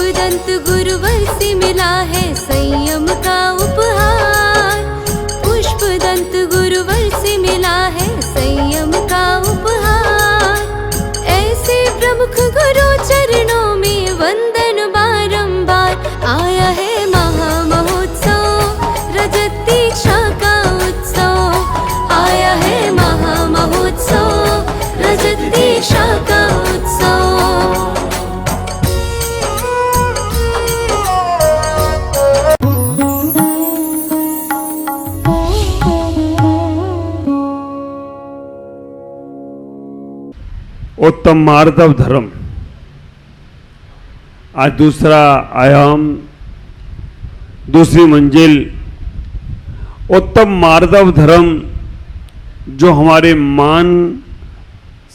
पुष्पदंत गुरुवर से मिला है संयम का उपहार। पुष्पदंत गुरुवर से मिला है संयम का उपहार। ऐसे प्रमुख गुरु चरणों में वंदन बारंबार। आया है महामहोत्सव रजत दीक्षा का उत्सव। आया है महामहोत्सव रजत दीक्षा का उत्सव। उत्तम मार्दव धर्म आज दूसरा आयाम, दूसरी मंजिल। उत्तम मार्दव धर्म जो हमारे मान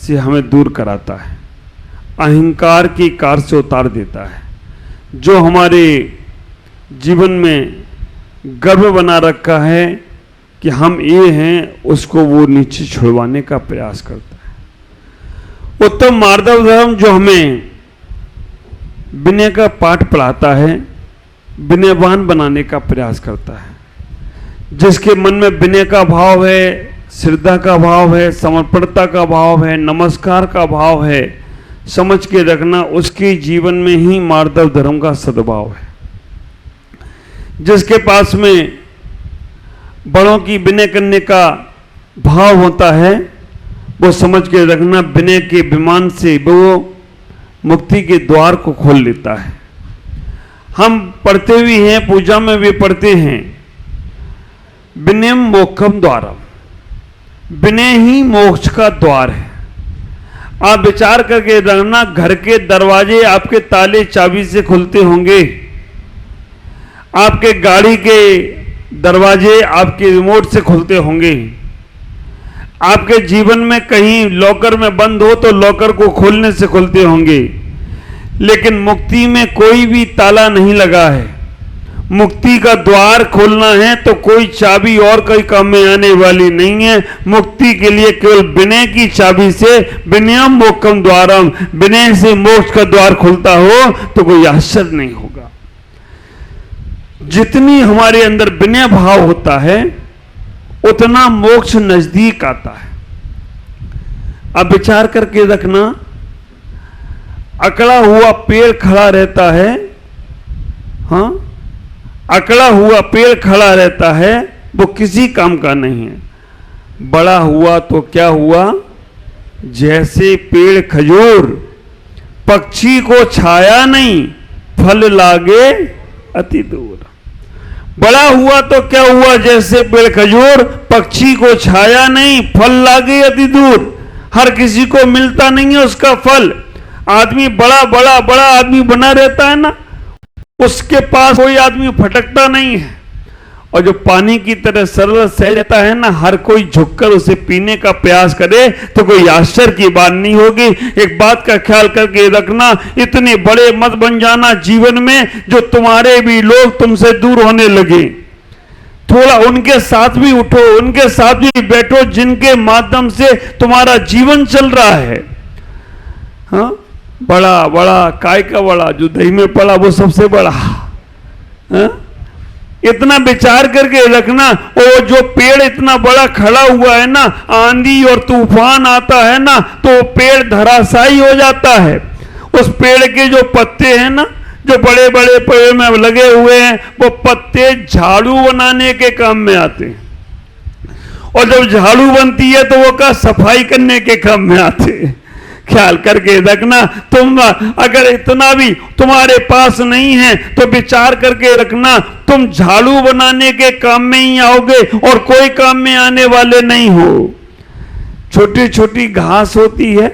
से हमें दूर कराता है, अहंकार की कार से उतार देता है, जो हमारे जीवन में गर्व बना रखा है कि हम ये हैं, उसको वो नीचे छुड़वाने का प्रयास करता है। उत्तम मार्दव धर्म जो हमें विनय का पाठ पढ़ाता है, विनयवान बनाने का प्रयास करता है। जिसके मन में विनय का भाव है, श्रद्धा का भाव है, समर्पणता का भाव है, नमस्कार का भाव है, समझ के रखना उसके जीवन में ही मार्दव धर्म का सद्भाव है। जिसके पास में बड़ों की विनय करने का भाव होता है, वो समझ के रखना विनय के विमान से वो मुक्ति के द्वार को खोल लेता है। हम पढ़ते भी हैं, पूजा में भी पढ़ते हैं, विनयम मोक्षम द्वारम। विनय ही मोक्ष का द्वार है। आप विचार करके रखना, घर के दरवाजे आपके ताले चाबी से खुलते होंगे, आपके गाड़ी के दरवाजे आपके रिमोट से खुलते होंगे, आपके जीवन में कहीं लॉकर में बंद हो तो लॉकर को खोलने से खुलते होंगे। लेकिन मुक्ति में कोई भी ताला नहीं लगा है। मुक्ति का द्वार खोलना है तो कोई चाबी और कोई काम में आने वाली नहीं है। मुक्ति के लिए केवल विनय की चाबी से, विनयम मोक्षम द्वारम, विनय से मोक्ष का द्वार खुलता हो तो कोई आश्चर्य नहीं होगा। जितनी हमारे अंदर विनय भाव होता है उतना मोक्ष नजदीक आता है। अब विचार करके रखना, अकड़ा हुआ पेड़ खड़ा रहता है, हाँ, अकड़ा हुआ पेड़ खड़ा रहता है, वो किसी काम का नहीं है। बड़ा हुआ तो क्या हुआ, जैसे पेड़ खजूर, पक्षी को छाया नहीं, फल लागे अति दूर। बड़ा हुआ तो क्या हुआ, जैसे पेड़ खजूर, पक्षी को छाया नहीं, फल लागे अति दूर। हर किसी को मिलता नहीं है उसका फल। आदमी बड़ा बड़ा बड़ा आदमी बना रहता है ना, उसके पास कोई आदमी फटकता नहीं है। और जो पानी की तरह सरल सह रहता है ना, हर कोई झुककर उसे पीने का प्रयास करे तो कोई आश्चर्य की बात नहीं होगी। एक बात का ख्याल करके रखना, इतने बड़े मत बन जाना जीवन में जो तुम्हारे भी लोग तुमसे दूर होने लगे। थोड़ा उनके साथ भी उठो, उनके साथ भी बैठो जिनके माध्यम से तुम्हारा जीवन चल रहा है। हाँ, बड़ा बड़ा काय का बड़ा, जो दही में पड़ा वो सबसे बड़ा। हाँ? इतना विचार करके रखना, वो जो पेड़ इतना बड़ा खड़ा हुआ है ना, आंधी और तूफान आता है ना तो पेड़ धराशायी हो जाता है। उस पेड़ के जो पत्ते हैं ना, जो बड़े बड़े पेड़ में लगे हुए हैं, वो पत्ते झाड़ू बनाने के काम में आते हैं। और जब झाड़ू बनती है तो वो का सफाई करने के काम में आते हैं। ख्याल करके रखना, तुम अगर इतना भी तुम्हारे पास नहीं है तो विचार करके रखना, तुम झाड़ू बनाने के काम में ही आओगे और कोई काम में आने वाले नहीं हो। छोटी छोटी घास होती है,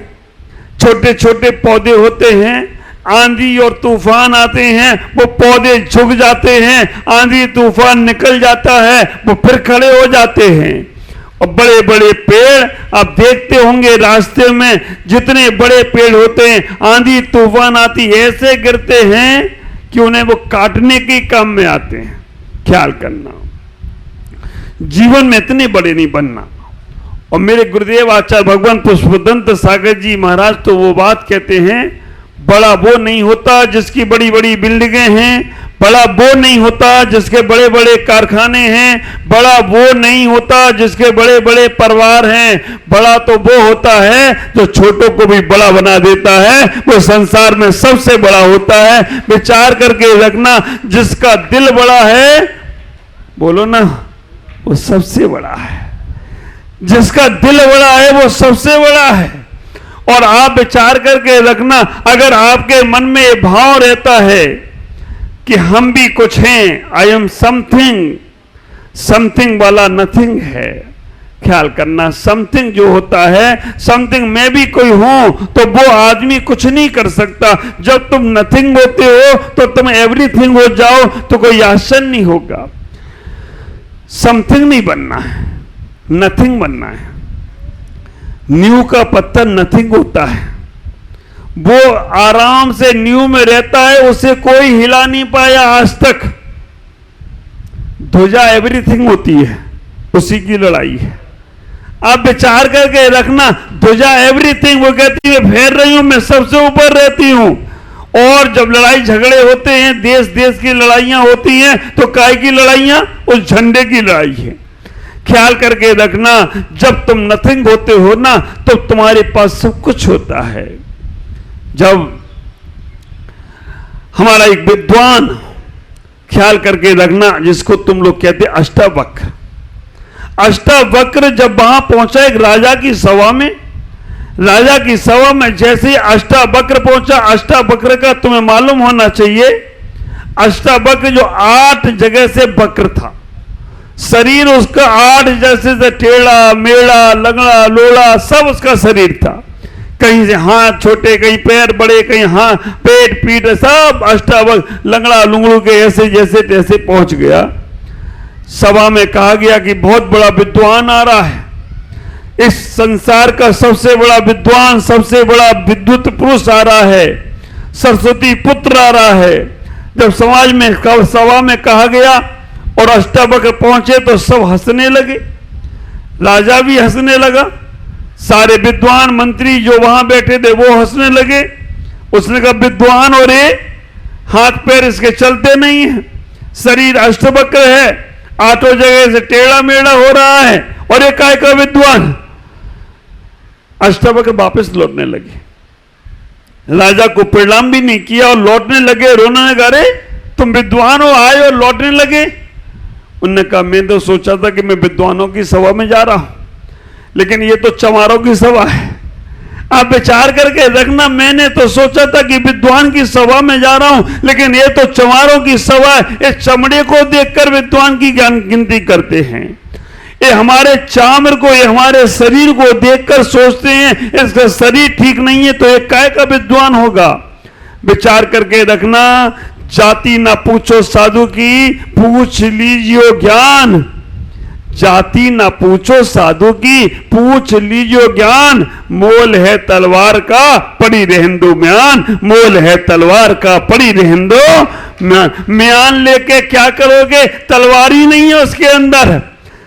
छोटे छोटे पौधे होते हैं, आंधी और तूफान आते हैं, वो पौधे झुक जाते हैं, आंधी तूफान निकल जाता है, वो फिर खड़े हो जाते हैं। और बड़े बड़े पेड़ आप देखते होंगे रास्ते में, जितने बड़े पेड़ होते हैं, आंधी तूफान आती ऐसे गिरते हैं कि उन्हें वो काटने के काम में आते हैं। ख्याल करना, जीवन में इतने बड़े नहीं बनना। और मेरे गुरुदेव आचार्य भगवान पुष्पदंत सागर जी महाराज तो वो बात कहते हैं, बड़ा वो नहीं होता जिसकी बड़ी बड़ी बिल्डिंगें हैं, बड़ा वो नहीं होता जिसके बड़े बड़े कारखाने हैं, बड़ा वो नहीं होता जिसके बड़े बड़े परिवार हैं। बड़ा तो वो होता है जो छोटों को भी बड़ा बना देता है, वो संसार में सबसे बड़ा होता है। विचार करके रखना, जिसका दिल बड़ा है, बोलो ना, वो सबसे बड़ा है। जिसका दिल बड़ा है वो सबसे बड़ा है। और आप विचार करके रखना, अगर आपके मन में ये भाव रहता है कि हम भी कुछ हैं, आई एम समथिंग, समथिंग वाला नथिंग है। ख्याल करना, समथिंग जो होता है, समथिंग में भी कोई हूं तो वो आदमी कुछ नहीं कर सकता। जब तुम नथिंग होते हो तो तुम एवरीथिंग हो जाओ तो कोई आश्चर्य नहीं होगा। समथिंग नहीं बनना है, नथिंग बनना है। नींव का पत्थर नथिंग होता है, वो आराम से नींव में रहता है, उसे कोई हिला नहीं पाया आज तक। ध्वजा एवरीथिंग होती है, उसी की लड़ाई है। आप विचार करके रखना, ध्वजा एवरीथिंग, वो कहती है फेर रही हूं, मैं सबसे ऊपर रहती हूं। और जब लड़ाई झगड़े होते हैं, देश देश की लड़ाइयां होती हैं, तो काय की लड़ाइयां? उस झंडे की लड़ाई है। ख्याल करके रखना, जब तुम नथिंग होते हो ना, तो तुम्हारे पास सब कुछ होता है। जब हमारा एक विद्वान, ख्याल करके रखना, जिसको तुम लोग कहते अष्टावक्र, अष्टावक्र जब वहां पहुंचा एक राजा की सभा में, राजा की सभा में जैसे ही अष्टावक्र पहुंचा, अष्टावक्र का तुम्हें मालूम होना चाहिए, अष्टावक्र जो 8 जगह से वक्र था, शरीर उसका 8 जैसे से टेढ़ा मेढ़ा लगड़ा लोड़ा सब उसका शरीर था। कहीं से हाथ छोटे, कहीं पैर बड़े, कहीं हाथ पेट पीठ सब अष्टावक्र लंगड़ा लुंगड़ू के ऐसे जैसे तैसे पहुंच गया। सभा में कहा गया कि बहुत बड़ा विद्वान आ रहा है, इस संसार का सबसे बड़ा विद्वान, सबसे बड़ा विद्युत पुरुष आ रहा है, सरस्वती पुत्र आ रहा है। जब समाज में सभा में कहा गया और अष्टावक्र पहुंचे तो सब हंसने लगे, राजा भी हंसने लगा, सारे विद्वान मंत्री जो वहां बैठे थे वो हंसने लगे। उसने कहा विद्वान और ये हाथ पैर इसके चलते नहीं है, शरीर अष्टवक्र है, 8 जगह से टेढ़ा मेढ़ा हो रहा है, और ये काय का विद्वान। अष्टावक्र वापस लौटने लगे, राजा को प्रणाम भी नहीं किया और लौटने लगे। रोने लगा, अरे तुम विद्वान हो, आए और लौटने लगे। उन्होंने कहा मैं तो सोचा था कि मैं विद्वानों की सभा में जा रहा हूं, लेकिन ये तो चमारों की सभा है। आप विचार करके रखना, मैंने तो सोचा था कि विद्वान की सभा में जा रहा हूं, लेकिन ये तो चमारों की सभा है। इस चमड़े को देखकर विद्वान की गिनती करते हैं, ये हमारे चामर को, ये हमारे शरीर को देखकर सोचते हैं इसका शरीर ठीक नहीं है तो ये काय का विद्वान होगा। विचार करके रखना, जाति ना पूछो साधु की, पूछ लीजियो ज्ञान। जाति ना पूछो साधु की, पूछ लीजियो ज्ञान। मोल है तलवार का, पड़ी रहंदो म्यान। मोल है तलवार का, पड़ी रहंदो म्यान। म्यान लेके क्या करोगे? तलवार ही नहीं है उसके अंदर।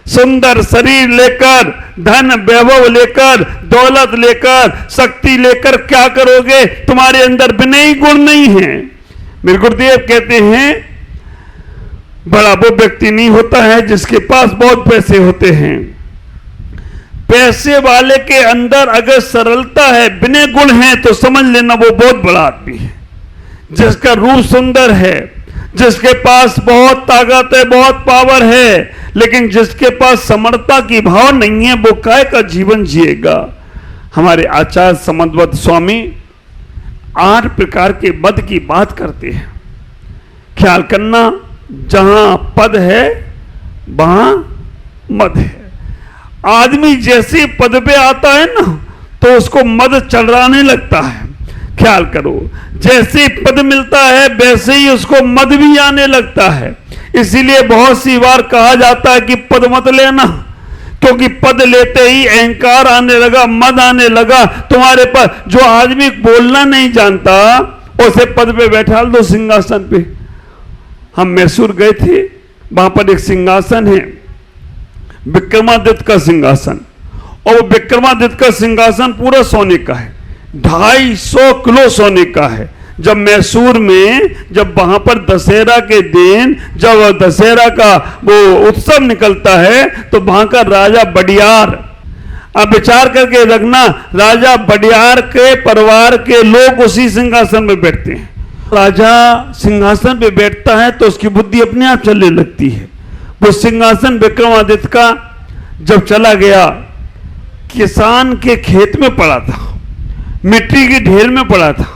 सुंदर शरीर लेकर, धन वैभव लेकर, दौलत लेकर, शक्ति लेकर क्या करोगे? तुम्हारे अंदर विनयी गुण नहीं है। मेरे गुरुदेव कहते हैं बड़ा वो व्यक्ति नहीं होता है जिसके पास बहुत पैसे होते हैं। पैसे वाले के अंदर अगर सरलता है, विनय गुण है, तो समझ लेना वो बहुत बड़ा आदमी है। जिसका रूप सुंदर है, जिसके पास बहुत ताकत है, बहुत पावर है, लेकिन जिसके पास समर्था की भाव नहीं है, वो काय का जीवन जिएगा। हमारे आचार्य समदवत स्वामी 8 प्रकार के मद की बात करते हैं। ख्याल करना, जहां पद है वहां मद है। आदमी जैसे पद पे आता है ना, तो उसको मद चढ़ाने लगता है। ख्याल करो, जैसे पद मिलता है वैसे ही उसको मद भी आने लगता है। इसीलिए बहुत सी बार कहा जाता है कि पद मत लेना, क्योंकि पद लेते ही अहंकार आने लगा, मद आने लगा तुम्हारे पास। जो आदमी बोलना नहीं जानता उसे पद पे बैठा दो, सिंहासन पे। हम मैसूर गए थे, वहां पर एक सिंहासन है, विक्रमादित्य का सिंहासन, और वो विक्रमादित्य का सिंहासन पूरा सोने का है। 250 किलो सोने का है। जब मैसूर में, जब वहां पर दशहरा के दिन जब दशहरा का वो उत्सव निकलता है तो वहां का राजा बडियार, आप विचार करके रखना, राजा बडियार के परिवार के लोग उसी सिंहासन में बैठते हैं। राजा सिंहासन पे बैठता है तो उसकी बुद्धि अपने आप चलने लगती है। वो सिंहासन विक्रमादित्य का जब चला गया, किसान के खेत में पड़ा था, मिट्टी के ढेर में पड़ा था।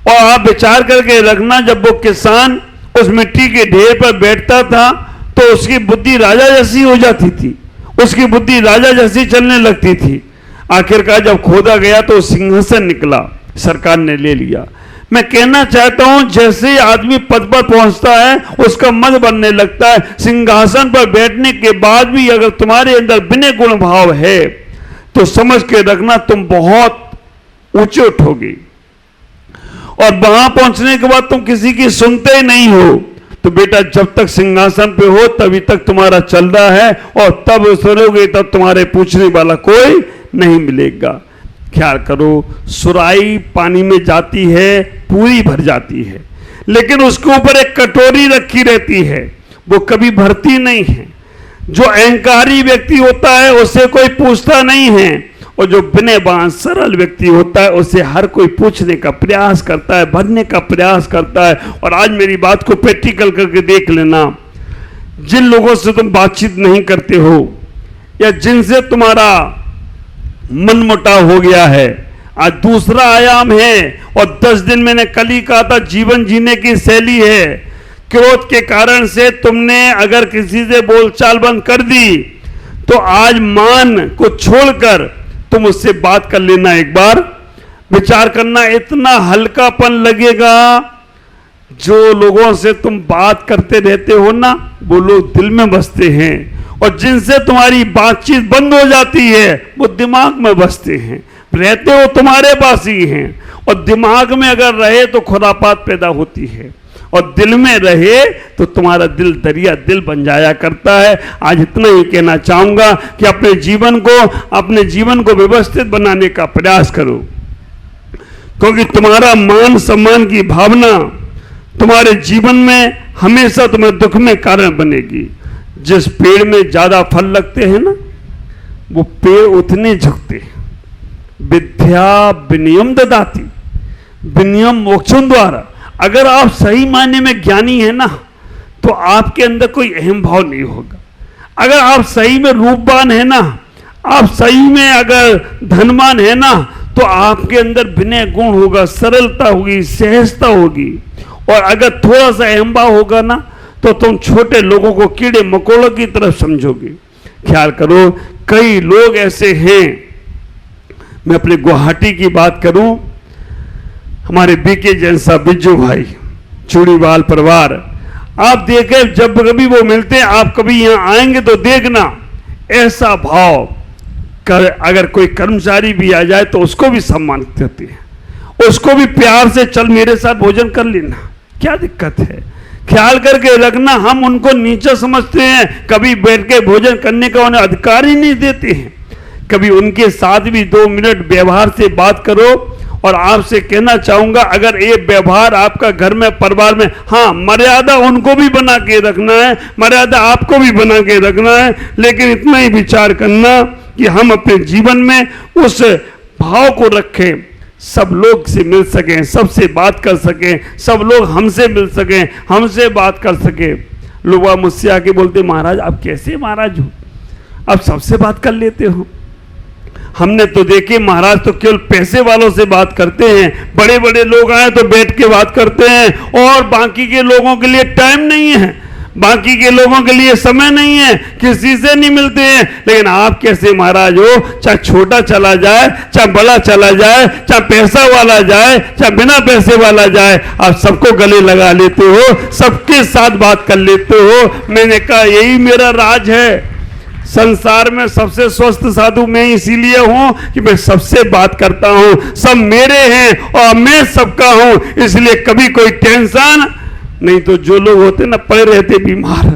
और आप विचार करके रखना, जब वो किसान उस मिट्टी के ढेर पर बैठता था तो उसकी बुद्धि राजा जैसी हो जाती थी, उसकी बुद्धि राजा जैसी चलने लगती थी। आखिरकार जब खोदा गया तो सिंहासन निकला, सरकार ने ले लिया। मैं कहना चाहता हूं, जैसे आदमी पद पर पहुंचता है उसका मन बनने लगता है। सिंहासन पर बैठने के बाद भी अगर तुम्हारे अंदर विनय गुण भाव है तो समझ के रखना तुम बहुत ऊंचे उठोगे। और वहां पहुंचने के बाद तुम किसी की सुनते ही नहीं हो। तो बेटा, जब तक सिंहासन पे हो तभी तक तुम्हारा चल रहा है, और तब सुनोगे तब तुम्हारे पूछने वाला कोई नहीं मिलेगा। ख्याल करो, सुराही पानी में जाती है, पूरी भर जाती है, लेकिन उसके ऊपर एक कटोरी रखी रहती है, वो कभी भरती नहीं है। जो अहंकारी व्यक्ति होता है उससे कोई पूछता नहीं है, और जो विनयवान सरल व्यक्ति होता है उससे हर कोई पूछने का प्रयास करता है, भरने का प्रयास करता है। और आज मेरी बात को प्रैक्टिकल करके देख लेना, जिन लोगों से तुम बातचीत नहीं करते हो या जिनसे तुम्हारा मनमुटाव हो गया है, आज दूसरा आयाम है। और 10 दिन मैंने कल ही कहा था, जीवन जीने की शैली है। क्रोध के कारण से तुमने अगर किसी से बोलचाल बंद कर दी तो आज मान को छोड़कर तुम उससे बात कर लेना। एक बार विचार करना, इतना हल्कापन लगेगा। जो लोगों से तुम बात करते रहते हो ना, वो लोग दिल में बसते हैं, और जिनसे तुम्हारी बातचीत बंद हो जाती है वो दिमाग में बसते हैं। रहते हो तुम्हारे पास ही हैं, और दिमाग में अगर रहे तो खुरापात पैदा होती है, और दिल में रहे तो तुम्हारा दिल दरिया दिल बन जाया करता है। आज इतना ही कहना चाहूंगा कि अपने जीवन को व्यवस्थित बनाने का प्रयास करो, क्योंकि तुम्हारा मान सम्मान की भावना तुम्हारे जीवन में हमेशा तुम्हें दुख में कारण बनेगी। जिस पेड़ में ज्यादा फल लगते हैं ना, वो पेड़ उतने झुकते हैं। विद्या विनियम ददाति, विनियम मोक्षम द्वारा। अगर आप सही मायने में ज्ञानी है ना, तो आपके अंदर कोई अहम भाव नहीं होगा। अगर आप सही में रूपवान है ना, आप सही में अगर धनवान है ना, तो आपके अंदर विनय गुण होगा, सरलता होगी, सहजता होगी। और अगर थोड़ा सा अहम भाव होगा ना, तो तुम छोटे लोगों को कीड़े मकोड़ों की तरफ समझोगे। ख्याल करो, कई लोग ऐसे हैं। मैं अपने गुवाहाटी की बात करूं, हमारे बीके जैन साहब, बिज्जू भाई, चूड़ीवाल परिवार, आप देखें जब कभी वो मिलते हैं, आप कभी यहां आएंगे तो देखना ऐसा भाव कर। अगर कोई कर्मचारी भी आ जाए तो उसको भी सम्मान देते हैं, उसको भी प्यार से चल मेरे साथ भोजन कर लेना, क्या दिक्कत है। ख्याल करके रखना, हम उनको नीचा समझते हैं, कभी बैठ के भोजन करने का उन्हें अधिकार ही नहीं देते हैं। कभी उनके साथ भी 2 मिनट व्यवहार से बात करो। और आपसे कहना चाहूंगा, अगर ये व्यवहार आपका घर में परिवार में, हाँ मर्यादा उनको भी बना के रखना है, मर्यादा आपको भी बना के रखना है, लेकिन इतना ही विचार करना कि हम अपने जीवन में उस भाव को रखें, सब लोग से मिल सकें, सबसे बात कर सकें, सब लोग हमसे मिल सकें, हमसे बात कर सकें। लोग मुझसे आके बोलते, महाराज आप कैसे महाराज हो, आप सबसे बात कर लेते हो। हमने तो देखे महाराज तो केवल पैसे वालों से बात करते हैं, बड़े बड़े लोग आए तो बैठ के बात करते हैं, और बाकी के लोगों के लिए टाइम नहीं है, बाकी के लोगों के लिए समय नहीं है, किसी से नहीं मिलते हैं। लेकिन आप कैसे महाराज हो, चाहे छोटा चला जाए, चाहे बड़ा चला जाए, चाहे पैसा वाला जाए, चाहे बिना पैसे वाला जाए, आप सबको गले लगा लेते हो, सबके साथ बात कर लेते हो। मैंने कहा यही मेरा राज है। संसार में सबसे स्वस्थ साधु मैं इसीलिए हूं कि मैं सबसे बात करता हूं, सब मेरे हैं और मैं सबका हूं, इसलिए कभी कोई टेंशन नहीं। तो जो लोग होते ना पड़े रहते बीमार,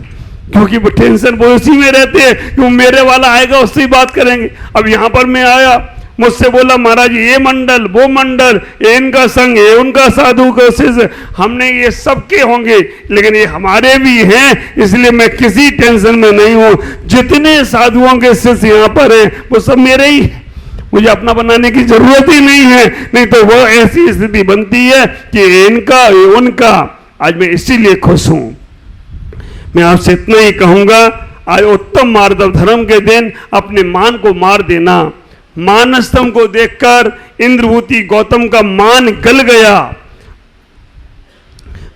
क्योंकि वो टेंशन वो उसी में रहते हैं कि वो मेरे वाला आएगा उससे ही बात करेंगे। अब यहां पर मैं आया, मुझसे बोला महाराज ये मंडल वो मंडल, ये इनका संघ, ये उनका साधु का शिष्य, हमने ये सबके होंगे लेकिन ये हमारे भी हैं, इसलिए मैं किसी टेंशन में नहीं हूं। जितने साधुओं के शिष्य यहाँ पर हैं वो सब मेरे ही, मुझे अपना बनाने की जरूरत ही नहीं है। नहीं तो वो ऐसी स्थिति बनती है कि इनका ये उनका। आज मैं इसीलिए खुश हूं। मैं आपसे इतना ही कहूंगा, आज उत्तम मार्दव धर्म के दिन अपने मान को मार देना। मानस्तंभ को देखकर इंद्रभूति गौतम का मान गल गया।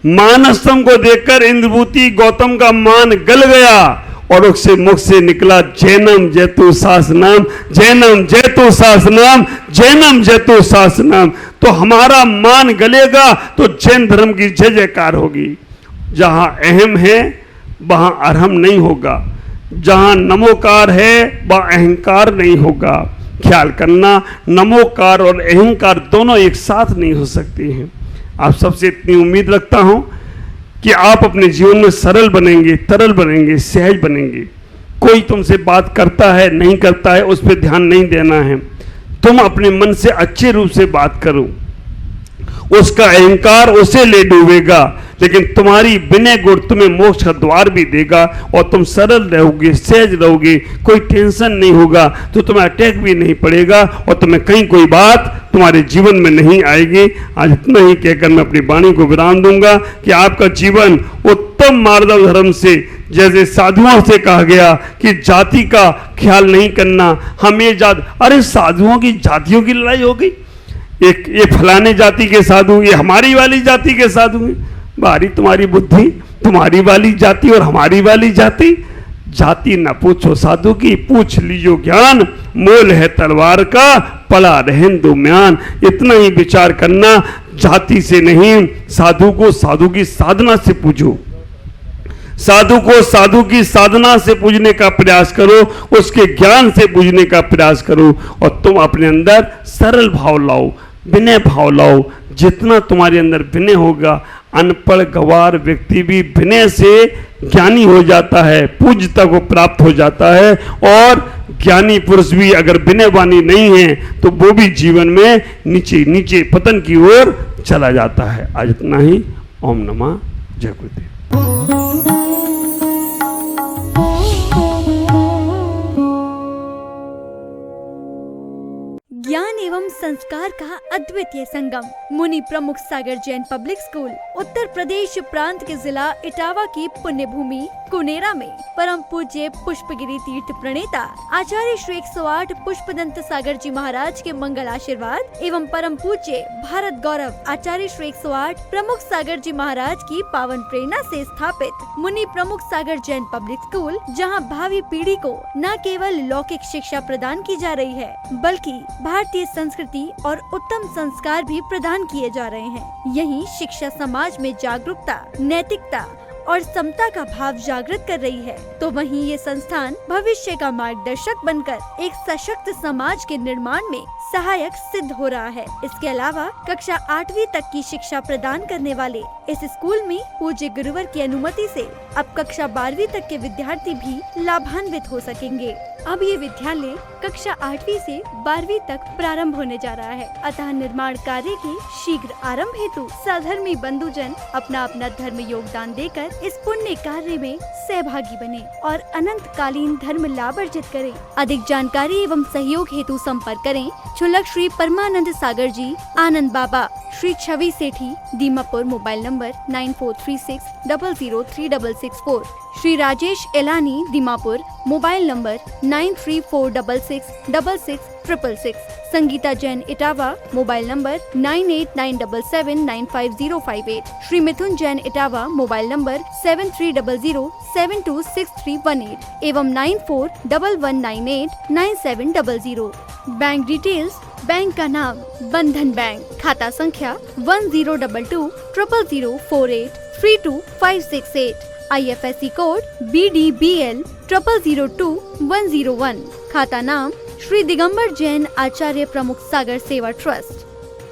मानस्तंभ को देखकर इंद्रभूति गौतम का मान गल गया और उससे मुख से निकला जैनम जैतु शासनम, जैनम जैतु शासनम, जैनम जैतु शासनम। तो हमारा मान गलेगा तो जैन धर्म की जय जयकार होगी। जहां अहम है वहां अरहम नहीं होगा, जहां नमोकार है वहां अहंकार नहीं होगा। ख्याल करना, नमोकार और अहंकार दोनों एक साथ नहीं हो सकती हैं। आप सबसे इतनी उम्मीद रखता हूं कि आप अपने जीवन में सरल बनेंगे, तरल बनेंगे, सहज बनेंगे। कोई तुमसे बात करता है नहीं करता है उस पर ध्यान नहीं देना है। तुम अपने मन से अच्छे रूप से बात करो, उसका अहंकार उसे ले डूबेगा, लेकिन तुम्हारी विनय गुण तुम्हें मोक्ष का द्वार भी देगा और तुम सरल रहोगे, सहज रहोगे, कोई टेंशन नहीं होगा, तो तुम्हें अटैक भी नहीं पड़ेगा और तुम्हें कहीं कोई बात तुम्हारे जीवन में नहीं आएगी। आज इतना ही कहकर मैं अपनी वाणी को विराम दूंगा कि आपका जीवन उत्तम मार्दव धर्म से, जैसे साधुओं से कहा गया कि जाति का ख्याल नहीं करना, हमें जात, अरे साधुओं की जातियों की लड़ाई हो गई, एक ये फलाने जाति के साधु, ये हमारी वाली जाति के साधु हैं। बारी तुम्हारी बुद्धि, तुम्हारी वाली जाति और हमारी वाली जाति। जाति न पूछो साधु की, पूछ लीजो ज्ञान, मोल है तलवार का, पड़ा रहन दो म्यान। इतना ही विचार करना, जाति से नहीं, साधु को साधु की साधना से पूजो, साधु को साधु की साधना से पूजने का प्रयास करो, उसके ज्ञान से पूजने का प्रयास करो और तुम अपने अंदर सरल भाव लाओ, विनय भाव लाओ। जितना तुम्हारे अंदर विनय होगा, अनपढ़ गवार व्यक्ति भी विनय से ज्ञानी हो जाता है, पूज्यता को प्राप्त हो जाता है। और ज्ञानी पुरुष भी अगर विनय वाणी नहीं है तो वो भी जीवन में नीचे नीचे पतन की ओर चला जाता है। आज इतना ही। ओम नमः जय गुरुदेव। ज्ञान एवं संस्कार का अद्वितीय संगम, मुनि प्रमुख सागर जैन पब्लिक स्कूल उत्तर प्रदेश प्रांत के जिला इटावा की पुण्य भूमि कुनेरा में परम पूज्य पुष्पगिरी तीर्थ प्रणेता आचार्य श्री 108 पुष्पदंत सागर जी महाराज के मंगल आशीर्वाद एवं परम पूज्य भारत गौरव आचार्य श्री 108 प्रमुख सागर जी महाराज की पावन प्रेरणा से स्थापित मुनि प्रमुख सागर जैन पब्लिक स्कूल, जहां भावी पीढ़ी को न केवल लौकिक शिक्षा प्रदान की जा रही है बल्कि भारतीय संस्कृति और उत्तम संस्कार भी प्रदान किए जा रहे हैं। यही शिक्षा समाज में जागरूकता, नैतिकता और समता का भाव जागृत कर रही है, तो वहीं ये संस्थान भविष्य का मार्गदर्शक बनकर एक सशक्त समाज के निर्माण में सहायक सिद्ध हो रहा है। इसके अलावा कक्षा 8वीं तक की शिक्षा प्रदान करने वाले इस स्कूल में पूज्य गुरुवर की अनुमति से अब कक्षा 12वीं तक के विद्यार्थी भी लाभान्वित हो सकेंगे। अब ये विद्यालय कक्षा 8वीं से 12वीं तक प्रारंभ होने जा रहा है, अतः निर्माण कार्य के शीघ्र आरंभ हेतु सधर्मी बंधुजन अपना अपना धर्म योगदान देकर इस पुण्य कार्य में सहभागी बने और अनंत कालीन धर्म लाभ अर्जित करें। अधिक जानकारी एवं सहयोग हेतु संपर्क करें छुलक Shri Paramanand Sagar ji, Anand Baba, Shri Chhavi Sethi, Dimapur, mobile number 9436003664, Shri Rajesh Elani, Dimapur, mobile number 9346666666, Sangeeta Jain, Etawah, mobile number 9897795058, Shri Mithun Jain, Etawah, mobile number 7300726318 एवं 9411989700। बैंक डिटेल्स, बैंक का नाम बंधन बैंक, खाता संख्या 1022000048325668, IFSC कोड BDBL 002101, खाता नाम श्री दिगंबर जैन आचार्य प्रमुख सागर सेवा ट्रस्ट,